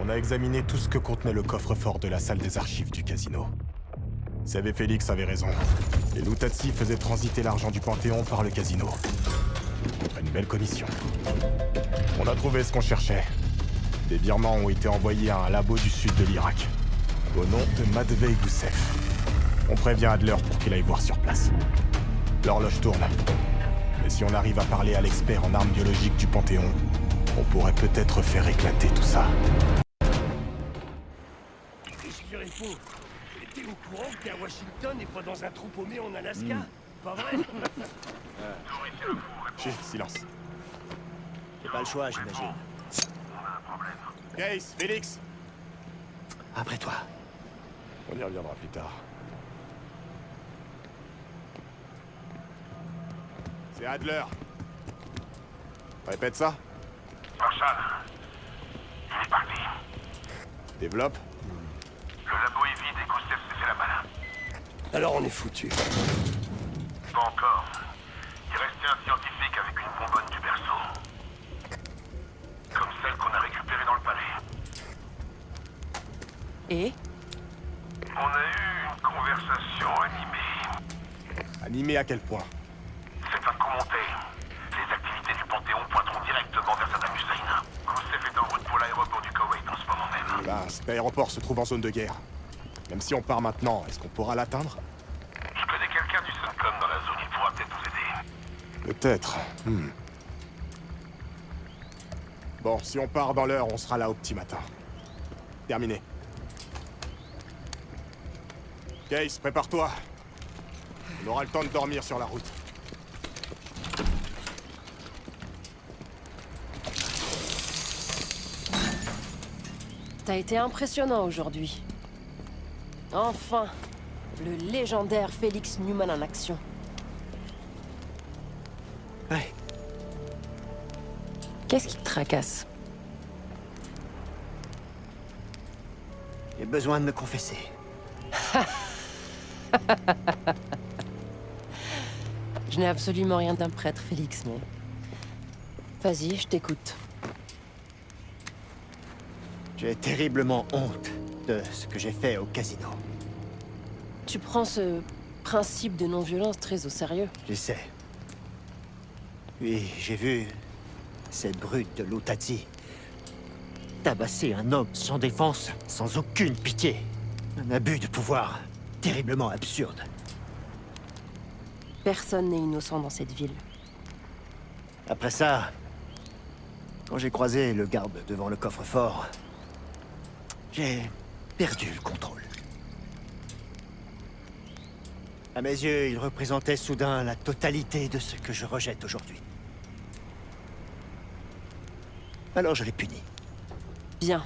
On a examiné tout ce que contenait le coffre-fort de la salle des archives du casino. Sève et Félix avaient raison. Les Luttazzi faisaient transiter l'argent du Panthéon par le casino. Contre une belle commission. On a trouvé ce qu'on cherchait. Des virements ont été envoyés à un labo du sud de l'Irak. Au nom de Matvei Goussev. On prévient Adler pour qu'il aille voir sur place. L'horloge tourne. Mais si on arrive à parler à l'expert en armes biologiques du Panthéon, on pourrait peut-être faire éclater tout ça. Je dirais faux. T'es au courant que t'es à Washington et pas dans un trou paumé en Alaska? Pas vrai? Chut, silence. J'ai pas le choix, j'imagine. Case, Félix! Après toi. On y reviendra plus tard. C'est Adler. Répète ça. Marshall, il est parti. Développe. Le labo est vide et Goussev s'est fait la malle. Alors on est foutu. Pas encore. Il restait un scientifique avec une bonbonne du berceau. Comme celle qu'on a récupérée dans le palais. Et On a eu une conversation animée. Animé à quel point? C'est un commenté. Les activités du Panthéon pointeront directement vers Saddam Hussein. Goussev est en route pour l'aéroport du Koweït en ce moment même. Là, cet aéroport se trouve en zone de guerre. Même si on part maintenant, est-ce qu'on pourra l'atteindre? Je connais quelqu'un du Suncom dans la zone, il pourra peut-être nous aider. Peut-être. Bon, si on part dans l'heure, on sera là au petit matin. Terminé. Case, prépare-toi. On aura le temps de dormir sur la route. t'as été impressionnant aujourd'hui. Enfin, le légendaire Félix Newman en action. Ouais. Qu'est-ce qui te tracasse? J'ai besoin de me confesser. Je n'ai absolument rien d'un prêtre, Félix, mais... Vas-y, je t'écoute. J'ai terriblement honte de ce que j'ai fait au casino. Tu prends ce principe de non-violence très au sérieux. J'essaie. Puis j'ai vu cette brute de Luttazzi tabasser un homme sans défense, sans aucune pitié. Un abus de pouvoir terriblement absurde. Personne n'est innocent dans cette ville. Après ça, quand j'ai croisé le garde devant le coffre-fort, j'ai perdu le contrôle. À mes yeux, il représentait soudain la totalité de ce que je rejette aujourd'hui. Alors je l'ai puni. Bien.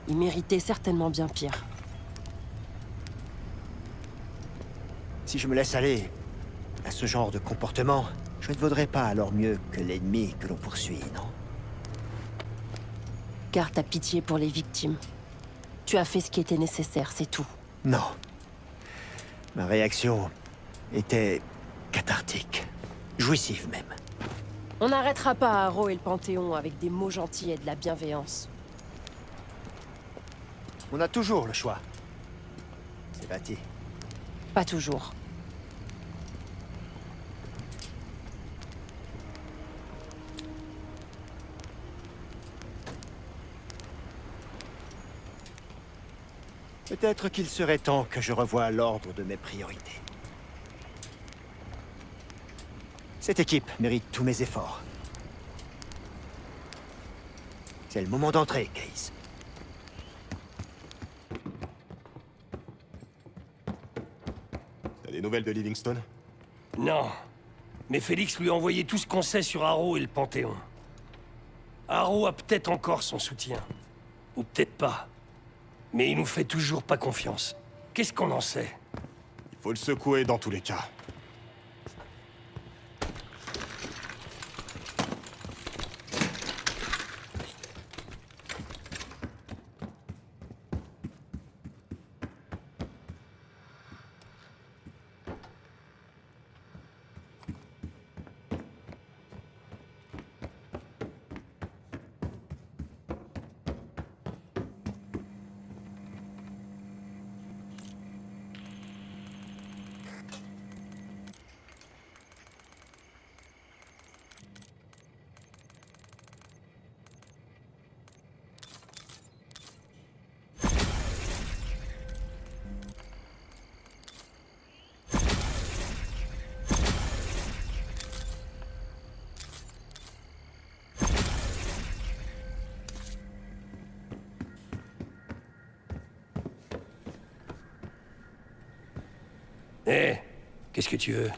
Il méritait certainement bien pire. Si je me laisse aller à ce genre de comportement, je ne vaudrais pas alors mieux que l'ennemi que l'on poursuit, non? Garde ta pitié pour les victimes. Tu as fait ce qui était nécessaire, c'est tout. Non. Ma réaction était cathartique, jouissive même. On n'arrêtera pas Harrow et le Panthéon avec des mots gentils et de la bienveillance. On a toujours le choix. C'est bâti. Pas toujours. Peut-être qu'il serait temps que je revoie l'ordre de mes priorités. Cette équipe mérite tous mes efforts. C'est le moment d'entrer, Case. T'as des nouvelles de Livingstone? Non. Mais Félix lui a envoyé tout ce qu'on sait sur Harrow et le Panthéon. Harrow a peut-être encore son soutien. Ou peut-être pas. Mais il nous fait toujours pas confiance. Qu'est-ce qu'on en sait? Il faut le secouer dans tous les cas. Eh, qu'est-ce que tu veux?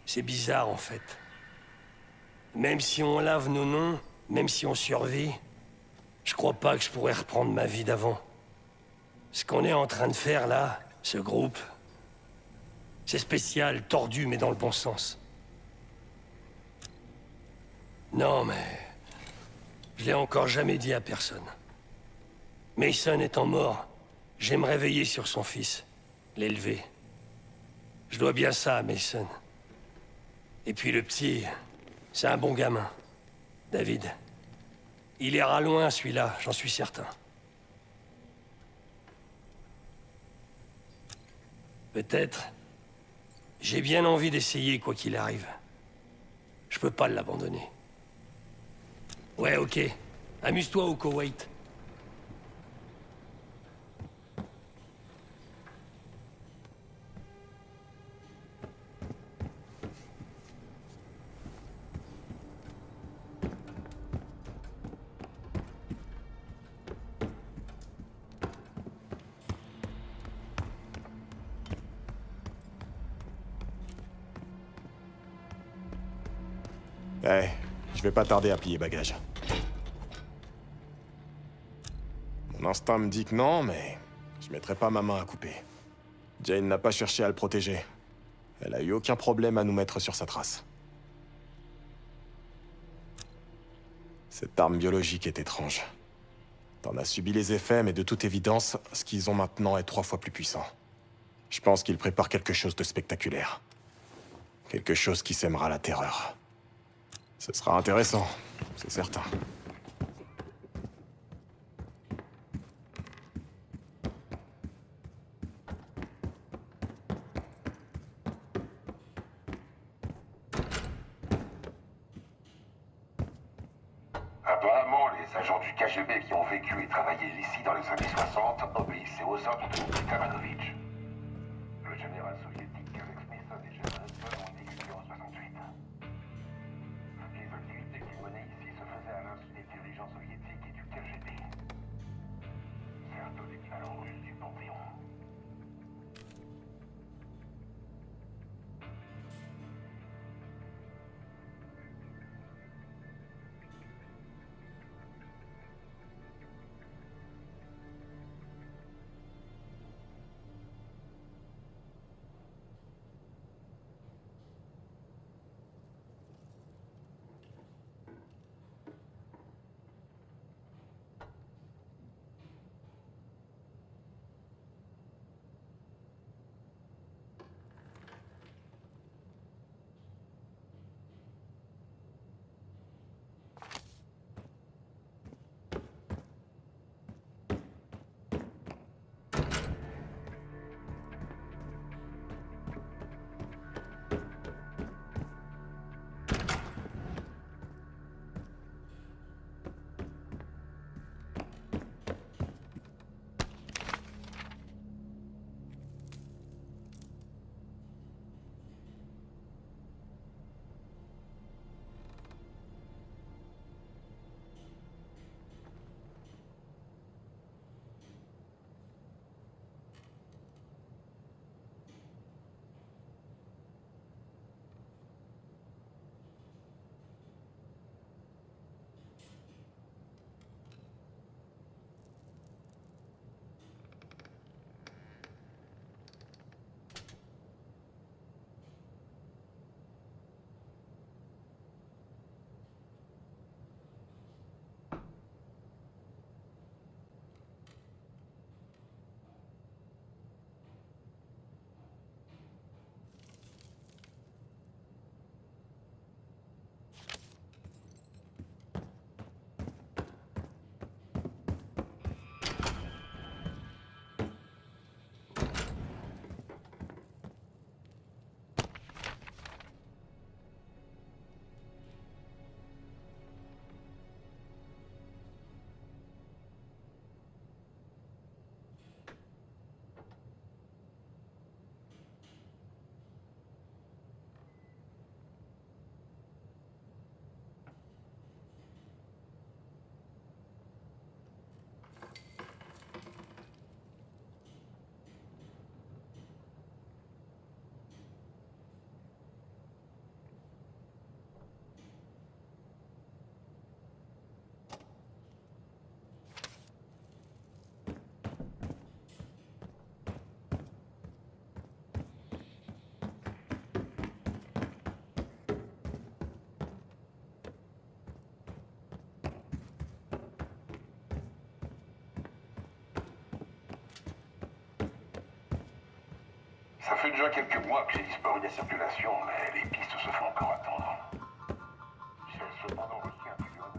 C'est bizarre, en fait. Même si on lave nos noms, même si on survit, je crois pas que je pourrais reprendre ma vie d'avant. Ce qu'on est en train de faire, là, ce groupe, c'est spécial, tordu, mais dans le bon sens. Non, mais... je l'ai encore jamais dit à personne. Mason étant mort, j'aimerais veiller sur son fils, l'élever. Je dois bien ça à Mason. Et puis le petit, c'est un bon gamin. David. Il ira loin, celui-là, j'en suis certain. Peut-être. J'ai bien envie d'essayer, quoi qu'il arrive. Je peux pas l'abandonner. Ouais, ok. Amuse-toi au Koweït. Eh, je vais pas tarder à plier bagages. Mon instinct me dit que non, mais je mettrai pas ma main à couper. Jane n'a pas cherché à le protéger. Elle a eu aucun problème à nous mettre sur sa trace. Cette arme biologique est étrange. T'en as subi les effets, mais de toute évidence, ce qu'ils ont maintenant est 3 fois plus puissant. Je pense qu'ils préparent quelque chose de spectaculaire. Quelque chose qui sèmera la terreur. Ce sera intéressant, c'est certain. Apparemment, les agents du KGB qui ont vécu et travaillé ici dans les années 60 obéissaient aux ordres de Nikita Manovitch. Le général soviétique avec Mason et Jefferson ont été exécutés en 68. Les activités qu'ils menaient ici se faisaient à l'insu des dirigeants soviétiques et du KGB. Certes, l'équivalent russe du Panthéon. Ça fait déjà quelques mois que j'ai disparu des circulations, mais les pistes se font encore attendre. J'ai cependant reçu un figurant.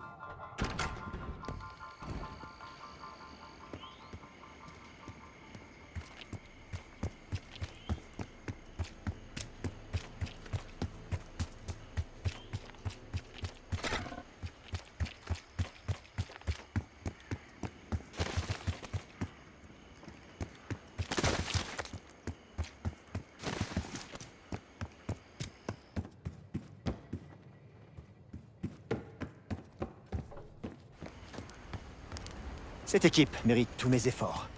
Cette équipe mérite tous mes efforts.